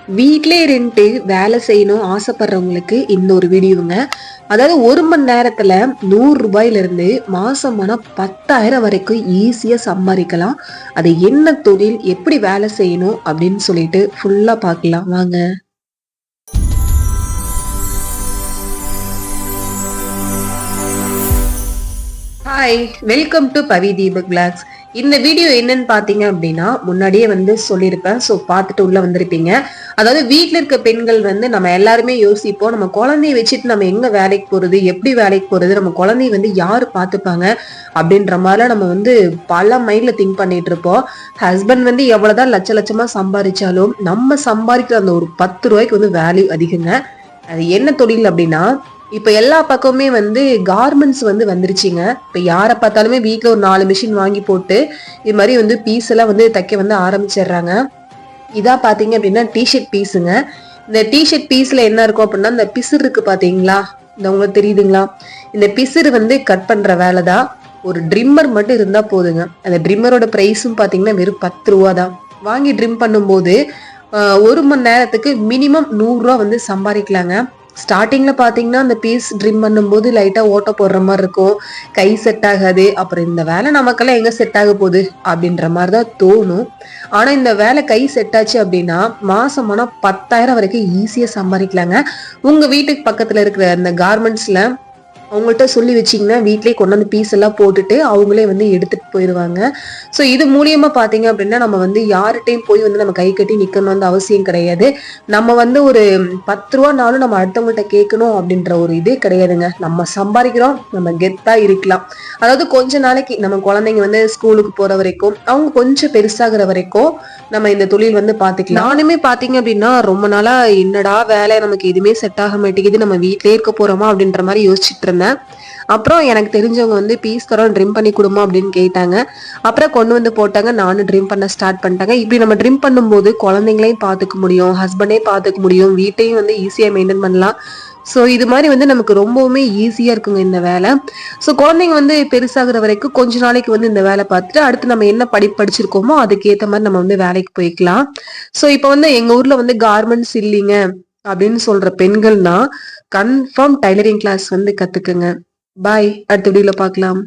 வீட்டிலே இருந்துட்டு வேலை செய்யணும் ஆசைப்படுறவங்களுக்கு இந்த ஒரு வீடியோங்க. அதாவது 1 மணி நேரத்துல 100 ரூபாயில இருந்து மாசமான 10,000 வரைக்கும் ஈஸியா சம்பாதிக்கலாம். அது என்ன தொழில், எப்படி வேலை செய்யணும் அப்படின்னு சொல்லிட்டு ஃபுல்லா பார்க்கலாம் வாங்க. Hi, welcome to Pavi Deepak blogs. இந்த வீடியோ என்னன்னு பாத்தீங்க அப்படின்னா, முன்னாடியே சொல்லியிருப்பேன். ஸோ பார்த்துட்டு உள்ள வந்திருப்பீங்க. அதாவது வீட்டில் இருக்க பெண்கள் நம்ம எல்லாருமே யோசிப்போம், நம்ம குழந்தைய வச்சுட்டு நம்ம எங்க வேலைக்கு போறது, எப்படி வேலைக்கு போறது, நம்ம குழந்தைய யாரு பார்த்துப்பாங்க அப்படின்ற மாதிரிலாம் நம்ம பல மைண்ட்ல திங்க் பண்ணிட்டு இருப்போம். ஹஸ்பண்ட் எவ்வளவுதான் லட்ச லட்சமா சம்பாதிச்சாலும் நம்ம சம்பாதிக்கிற அந்த ஒரு 10 ரூபாய்க்கு வேல்யூ அதிகங்க. அது என்ன தொழில் அப்படின்னா, இப்ப எல்லா பக்கமுமே கார்மெண்ட்ஸ் வந்துருச்சுங்க. இப்ப யாரை பார்த்தாலுமே வீட்டுல ஒரு 4 மிஷின் வாங்கி போட்டு இது மாதிரி பீஸ் எல்லாம் தைக்க ஆரம்பிச்சிடுறாங்க. இதா பாத்தீங்க அப்படின்னா டிஷர்ட் பீஸுங்க. இந்த டிஷர்ட் பீஸ்ல என்ன இருக்கும் அப்படின்னா, இந்த பிசுறு இருக்கு பாத்தீங்களா, இந்த உங்களுக்கு தெரியுதுங்களா, இந்த பிசுறு கட் பண்ற வேலைதான். ஒரு ட்ரிம்மர் மட்டும் இருந்தா போதுங்க. அந்த ட்ரிம்மரோட பிரைஸும் பாத்தீங்கன்னா வெறும் 10 ரூபா தான். வாங்கி ட்ரிம் பண்ணும்போது 1 மணி நேரத்துக்கு மினிமம் 100 ரூபா சம்பாதிக்கலாங்க. ஸ்டார்டிங்ல பாத்தீங்கன்னா அந்த பீஸ் ட்ரிம் பண்ணும்போது லைட்டா ஓட்ட போடுற மாதிரி இருக்கும், கை செட் ஆகாது. அப்புறம் இந்த வேலை நமக்கெல்லாம் எங்க செட் ஆக போகுது அப்படின்ற மாதிரிதான் தோணும். ஆனா இந்த வேலை கை செட் ஆச்சு அப்படின்னா மாசமானா 10,000 வரைக்கும் ஈஸியா சம்பாதிக்கலாங்க. உங்க வீட்டுக்கு பக்கத்துல இருக்கிற அந்த கார்மெண்ட்ஸ்ல அவங்கள்ட்ட சொல்லி வச்சிங்கன்னா வீட்லயே கொண்டு வந்து பீஸ் எல்லாம் போட்டுட்டு அவங்களே எடுத்துட்டு போயிடுவாங்க. ஸோ இது மூலியமா பாத்தீங்க அப்படின்னா நம்ம யார்கிட்டையும் போய் நம்ம கை கட்டி நிக்கணும் அவசியம் கிடையாது. நம்ம ஒரு 10 ரூபானாலும் நம்ம அடுத்தவங்கள்ட்ட கேட்கணும் அப்படின்ற ஒரு இதே கிடையாதுங்க. நம்ம சம்பாதிக்கிறோம், நம்ம கெத்தா இருக்கலாம். அதாவது கொஞ்ச நாளைக்கு நம்ம குழந்தைங்க ஸ்கூலுக்கு போற வரைக்கும், அவங்க கொஞ்சம் பெருசாகிற வரைக்கும் நம்ம இந்த தொழில் பாத்துக்கலாம். நானுமே பாத்தீங்க அப்படின்னா ரொம்ப நாளா என்னடா வேலை, நமக்கு எதுவுமே செட் ஆக மாட்டேங்குது, நம்ம வீட்லயே இருக்க போறோமா அப்படின்ற மாதிரி யோசிச்சுட்டு இருந்தேன். அப்புறம் எனக்கு தெரிஞ்சவங்க பீஸ் தரோம், ட்ரிம் பண்ணி கொடுமா அப்படின்னு கேட்டாங்க. அப்புறம் கொண்டு போட்டாங்க, நானும் ட்ரிம் பண்ண ஸ்டார்ட் பண்ணிட்டாங்க. இப்படி நம்ம ட்ரிம் பண்ணும்போது குழந்தைங்களையும் பாத்துக்க முடியும், ஹஸ்பண்டே பாத்துக்க முடியும், வீட்டையும் ஈஸியா மெயின்டைன் பண்ணலாம். ஸோ இது மாதிரி நமக்கு ரொம்பவுமே ஈஸியா இருக்குங்க இந்த வேலை. ஸோ குழந்தைங்க பெருசாகிற வரைக்கும் கொஞ்ச நாளைக்கு இந்த வேலை பார்த்துட்டு அடுத்து நம்ம என்ன படிச்சிருக்கோமோ அதுக்கேற்ற மாதிரி நம்ம வேலைக்கு போய்க்கலாம். ஸோ இப்போ எங்க ஊர்ல கார்மெண்ட்ஸ் இல்லைங்க அப்படின்னு சொல்ற பெண்கள்னா கன்ஃபார்ம் டைலரிங் கிளாஸ் கத்துக்குங்க. பாய், அடுத்த வீடியோல பார்க்கலாம்.